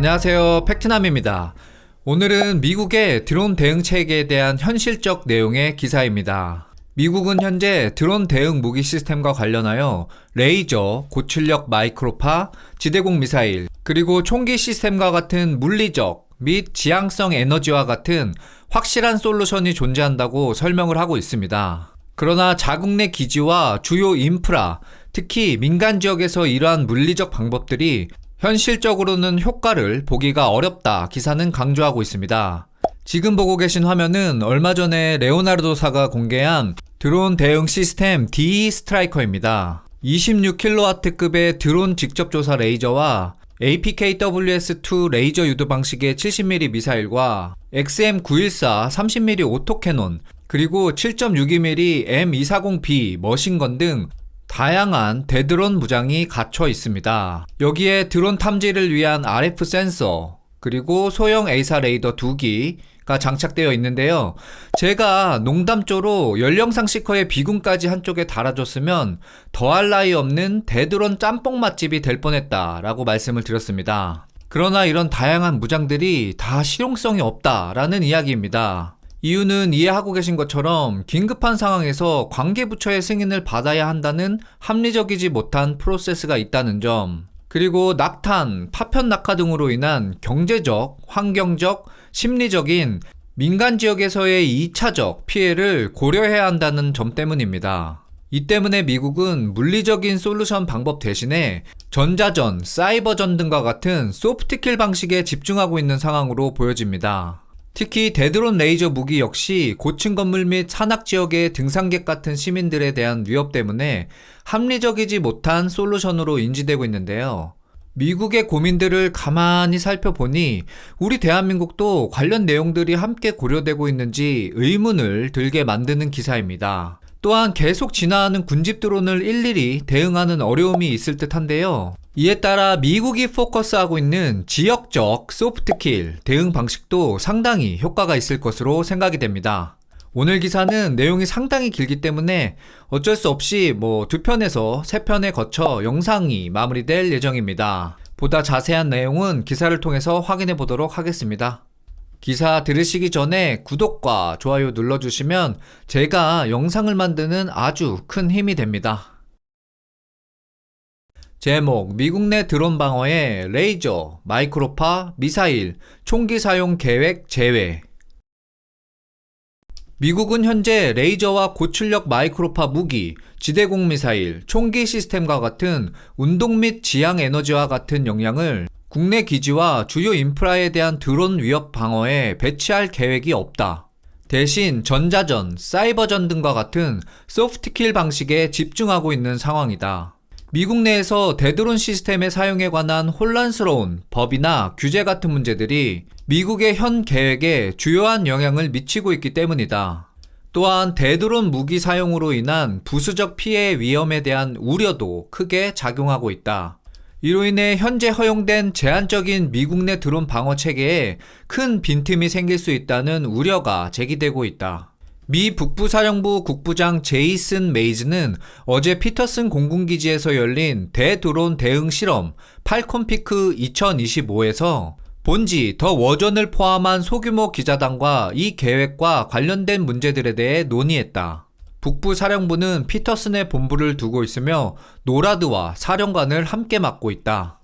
안녕하세요, 팩트남입니다. 오늘은 미국의 드론 대응 체계에 대한 현실적 내용의 기사입니다. 미국은 현재 드론 대응 무기 시스템과 관련하여 레이저, 고출력 마이크로파, 지대공 미사일, 그리고 총기 시스템과 같은 물리적 및 지향성 에너지와 같은 확실한 솔루션이 존재한다고 설명을 하고 있습니다. 그러나 자국 내 기지와 주요 인프라, 특히 민간 지역에서 이러한 물리적 방법들이 현실적으로는 효과를 보기가 어렵다 기사는 강조하고 있습니다. 지금 보고 계신 화면은 얼마 전에 레오나르도사가 공개한 드론 대응 시스템 DE 스트라이커입니다. 26kW급의 드론 직접 조사 레이저와 APKWS-2 레이저 유도 방식의 70mm 미사일과 XM914 30mm 오토캐논, 그리고 7.62mm M240B 머신건 등 다양한 대드론 무장이 갖춰 있습니다. 여기에 드론 탐지를 위한 RF 센서, 그리고 소형 A사 레이더 2기가 장착되어 있는데요. 제가 농담조로 연령상 시커의 비군까지 한쪽에 달아줬으면 더할 나위 없는 대드론 짬뽕 맛집이 될 뻔했다 라고 말씀을 드렸습니다. 그러나 이런 다양한 무장들이 다 실용성이 없다라는 이야기입니다. 이유는 이해하고 계신 것처럼 긴급한 상황에서 관계부처의 승인을 받아야 한다는 합리적이지 못한 프로세스가 있다는 점, 그리고 낙탄, 파편 낙하 등으로 인한 경제적, 환경적, 심리적인 민간 지역에서의 2차적 피해를 고려해야 한다는 점 때문입니다. 이 때문에 미국은 물리적인 솔루션 방법 대신에 전자전, 사이버전 등과 같은 소프트킬 방식에 집중하고 있는 상황으로 보여집니다. 특히 대드론 레이저 무기 역시 고층 건물 및 산악 지역의 등산객 같은 시민들에 대한 위협 때문에 합리적이지 못한 솔루션으로 인지되고 있는데요. 미국의 고민들을 가만히 살펴보니 우리 대한민국도 관련 내용들이 함께 고려되고 있는지 의문을 들게 만드는 기사입니다. 또한 계속 진화하는 군집 드론을 일일이 대응하는 어려움이 있을 듯한데요. 이에 따라 미국이 포커스하고 있는 지역적 소프트킬 대응 방식도 상당히 효과가 있을 것으로 생각이 됩니다. 오늘 기사는 내용이 상당히 길기 때문에 어쩔 수 없이 2편에서 3편에 거쳐 영상이 마무리될 예정입니다. 보다 자세한 내용은 기사를 통해서 확인해 보도록 하겠습니다. 기사 들으시기 전에 구독과 좋아요 눌러주시면 제가 영상을 만드는 아주 큰 힘이 됩니다. 제목, 미국 내 드론 방어에 레이저, 마이크로파, 미사일, 총기 사용 계획 제외. 미국은 현재 레이저와 고출력 마이크로파 무기, 지대공 미사일, 총기 시스템과 같은 운동 및 지향 에너지와 같은 역량을 국내 기지와 주요 인프라에 대한 드론 위협 방어에 배치할 계획이 없다. 대신 전자전, 사이버전 등과 같은 소프트킬 방식에 집중하고 있는 상황이다. 미국 내에서 대드론 시스템의 사용에 관한 혼란스러운 법이나 규제 같은 문제들이 미국의 현 계획에 주요한 영향을 미치고 있기 때문이다. 또한 대드론 무기 사용으로 인한 부수적 피해의 위험에 대한 우려도 크게 작용하고 있다. 이로 인해 현재 허용된 제한적인 미국 내 드론 방어 체계에 큰 빈틈이 생길 수 있다는 우려가 제기되고 있다. 미 북부사령부 국부장 제이슨 메이즈는 어제 피터슨 공군기지에서 열린 대드론 대응 실험 팔콘피크 2025에서 본지 더 워전을 포함한 소규모 기자단과 이 계획과 관련된 문제들에 대해 논의했다. 북부사령부는 피터슨의 본부를 두고 있으며 노라드와 사령관을 함께 맡고 있다.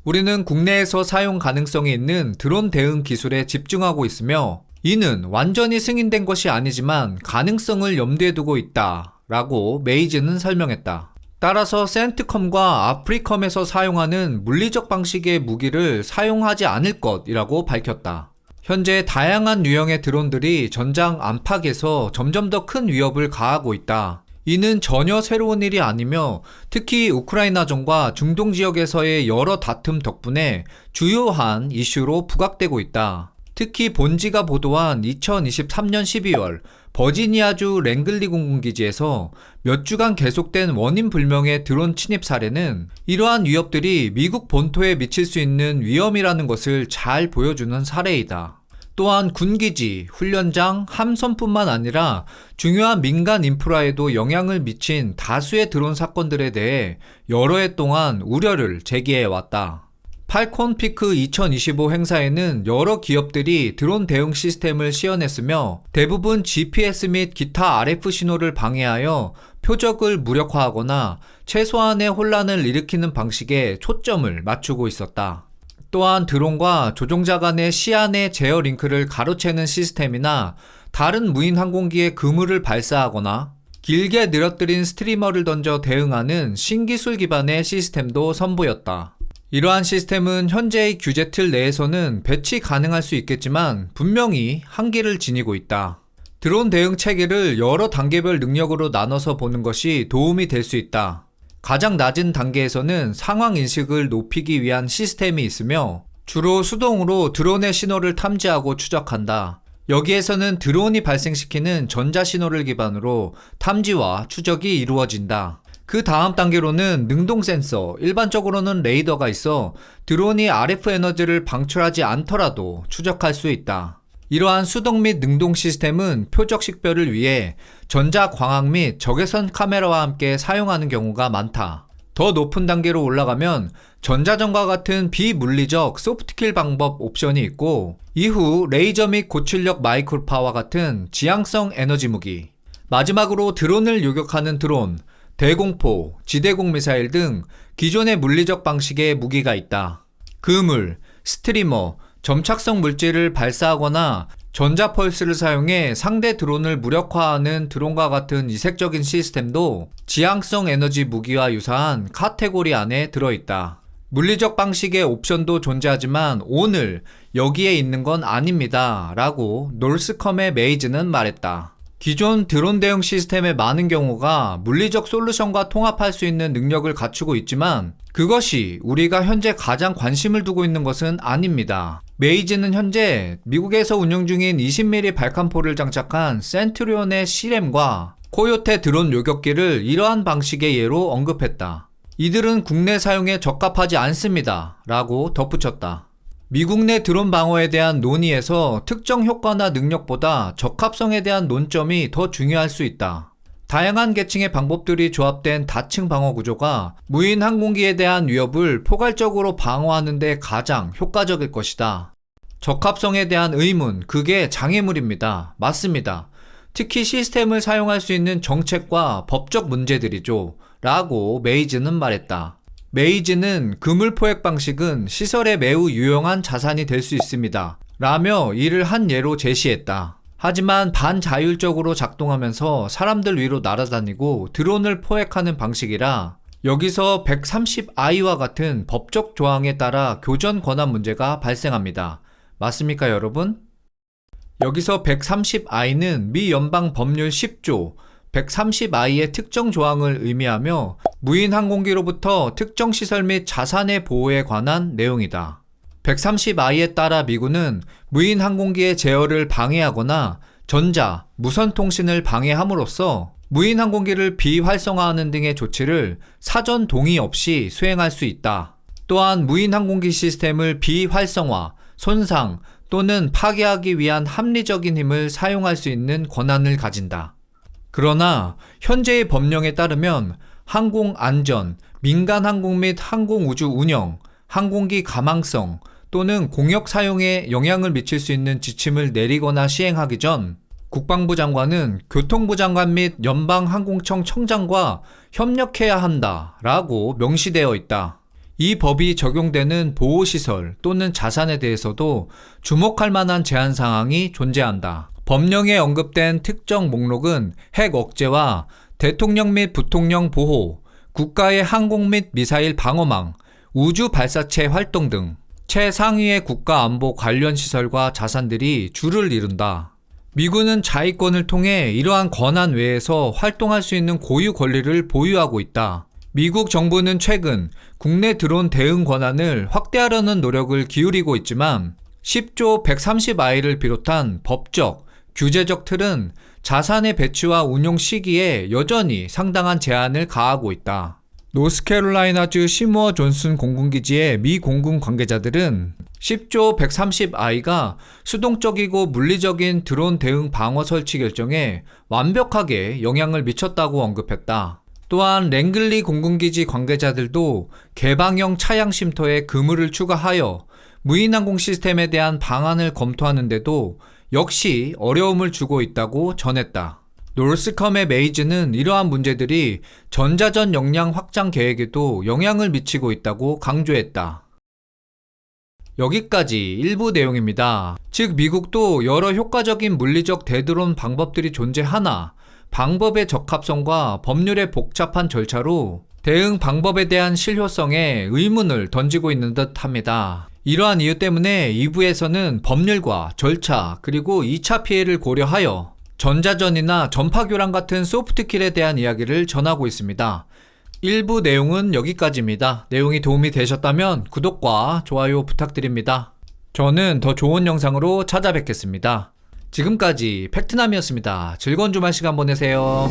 우리는 국내에서 사용 가능성이 있는 드론 대응 기술에 집중하고 있으며 이는 완전히 승인된 것이 아니지만 가능성을 염두에 두고 있다 라고 메이즈는 설명했다. 따라서 센트컴과 아프리컴에서 사용하는 물리적 방식의 무기를 사용하지 않을 것이라고 밝혔다. 현재 다양한 유형의 드론들이 전장 안팎에서 점점 더 큰 위협을 가하고 있다. 이는 전혀 새로운 일이 아니며 특히 우크라이나전과 중동 지역에서의 여러 다툼 덕분에 주요한 이슈로 부각되고 있다. 특히 본지가 보도한 2023년 12월 버지니아주 랭글리 공군기지에서 몇 주간 계속된 원인 불명의 드론 침입 사례는 이러한 위협들이 미국 본토에 미칠 수 있는 위험이라는 것을 잘 보여주는 사례이다. 또한 군기지, 훈련장, 함선뿐만 아니라 중요한 민간 인프라에도 영향을 미친 다수의 드론 사건들에 대해 여러 해 동안 우려를 제기해왔다. 팔콘 피크 2025 행사에는 여러 기업들이 드론 대응 시스템을 시연했으며 대부분 GPS 및 기타 RF 신호를 방해하여 표적을 무력화하거나 최소한의 혼란을 일으키는 방식에 초점을 맞추고 있었다. 또한 드론과 조종자 간의 시야 내 제어 링크를 가로채는 시스템이나 다른 무인 항공기에 그물을 발사하거나 길게 늘어뜨린 스트리머를 던져 대응하는 신기술 기반의 시스템도 선보였다. 이러한 시스템은 현재의 규제 틀 내에서는 배치 가능할 수 있겠지만 분명히 한계를 지니고 있다. 드론 대응 체계를 여러 단계별 능력으로 나눠서 보는 것이 도움이 될 수 있다. 가장 낮은 단계에서는 상황 인식을 높이기 위한 시스템이 있으며 주로 수동으로 드론의 신호를 탐지하고 추적한다. 여기에서는 드론이 발생시키는 전자 신호를 기반으로 탐지와 추적이 이루어진다. 그 다음 단계로는 능동 센서, 일반적으로는 레이더가 있어 드론이 RF 에너지를 방출하지 않더라도 추적할 수 있다. 이러한 수동 및 능동 시스템은 표적 식별을 위해 전자 광학 및 적외선 카메라와 함께 사용하는 경우가 많다. 더 높은 단계로 올라가면 전자전과 같은 비물리적 소프트킬 방법 옵션이 있고 이후 레이저 및 고출력 마이크로파와 같은 지향성 에너지 무기, 마지막으로 드론을 요격하는 드론, 대공포, 지대공 미사일 등 기존의 물리적 방식의 무기가 있다. 그물, 스트리머, 점착성 물질을 발사하거나 전자펄스를 사용해 상대 드론을 무력화하는 드론과 같은 이색적인 시스템도 지향성 에너지 무기와 유사한 카테고리 안에 들어있다. 물리적 방식의 옵션도 존재하지만 오늘 여기에 있는 건 아닙니다 라고 놀스컴의 메이즈는 말했다. 기존 드론 대응 시스템의 많은 경우가 물리적 솔루션과 통합할 수 있는 능력을 갖추고 있지만 그것이 우리가 현재 가장 관심을 두고 있는 것은 아닙니다. 메이즈는 현재 미국에서 운영 중인 20mm 발칸포를 장착한 센트리온의 시램과 코요테 드론 요격기를 이러한 방식의 예로 언급했다. 이들은 국내 사용에 적합하지 않습니다 라고 덧붙였다. 미국 내 드론 방어에 대한 논의에서 특정 효과나 능력보다 적합성에 대한 논점이 더 중요할 수 있다. 다양한 계층의 방법들이 조합된 다층 방어 구조가 무인 항공기에 대한 위협을 포괄적으로 방어하는 데 가장 효과적일 것이다. 적합성에 대한 의문, 그게 장애물입니다. 맞습니다. 특히 시스템을 사용할 수 있는 정책과 법적 문제들이죠. 라고 메이즈는 말했다. 메이즈는 그물 포획 방식은 시설에 매우 유용한 자산이 될 수 있습니다. 라며 이를 한 예로 제시했다. 하지만 반자율적으로 작동하면서 사람들 위로 날아다니고 드론을 포획하는 방식이라 여기서 130I와 같은 법적 조항에 따라 교전 권한 문제가 발생합니다. 맞습니까, 여러분? 여기서 130I는 미 연방 법률 10조 130I의 특정 조항을 의미하며 무인 항공기로부터 특정 시설 및 자산의 보호에 관한 내용이다. 130I에 따라 미군은 무인 항공기의 제어를 방해하거나 전자, 무선 통신을 방해함으로써 무인 항공기를 비활성화하는 등의 조치를 사전 동의 없이 수행할 수 있다. 또한 무인 항공기 시스템을 비활성화, 손상 또는 파괴하기 위한 합리적인 힘을 사용할 수 있는 권한을 가진다. 그러나 현재의 법령에 따르면 항공안전, 민간항공 및 항공우주 운영, 항공기 가망성 또는 공역 사용에 영향을 미칠 수 있는 지침을 내리거나 시행하기 전 국방부 장관은 교통부 장관 및 연방항공청 청장과 협력해야 한다 라고 명시되어 있다. 이 법이 적용되는 보호시설 또는 자산에 대해서도 주목할 만한 제한 사항이 존재한다. 법령에 언급된 특정 목록은 핵 억제와 대통령 및 부통령 보호, 국가의 항공 및 미사일 방어망, 우주 발사체 활동 등 최상위의 국가 안보 관련 시설과 자산들이 주를 이룬다. 미군은 자위권을 통해 이러한 권한 외에서 활동할 수 있는 고유 권리를 보유하고 있다. 미국 정부는 최근 국내 드론 대응 권한을 확대하려는 노력을 기울이고 있지만 10조 130I를 비롯한 법적, 규제적 틀은 자산의 배치와 운용 시기에 여전히 상당한 제한을 가하고 있다. 노스캐롤라이나주 시무어 존슨 공군기지의 미 공군 관계자들은 10조 130I가 수동적이고 물리적인 드론 대응 방어 설치 결정에 완벽하게 영향을 미쳤다고 언급했다. 또한 랭글리 공군기지 관계자들도 개방형 차양 쉼터에 그물을 추가하여 무인항공 시스템에 대한 방안을 검토하는데도 역시 어려움을 주고 있다고 전했다. 노스컴의 메이즈는 이러한 문제들이 전자전 역량 확장 계획에도 영향을 미치고 있다고 강조했다. 여기까지 일부 내용입니다. 즉 미국도 여러 효과적인 물리적 대드론 방법들이 존재하나 방법의 적합성과 법률의 복잡한 절차로 대응 방법에 대한 실효성에 의문을 던지고 있는 듯 합니다. 이러한 이유 때문에 2부에서는 법률과 절차 그리고 2차 피해를 고려하여 전자전이나 전파교란 같은 소프트킬에 대한 이야기를 전하고 있습니다. 1부 내용은 여기까지입니다. 내용이 도움이 되셨다면 구독과 좋아요 부탁드립니다. 저는 더 좋은 영상으로 찾아뵙겠습니다. 지금까지 팩트남이었습니다. 즐거운 주말 시간 보내세요.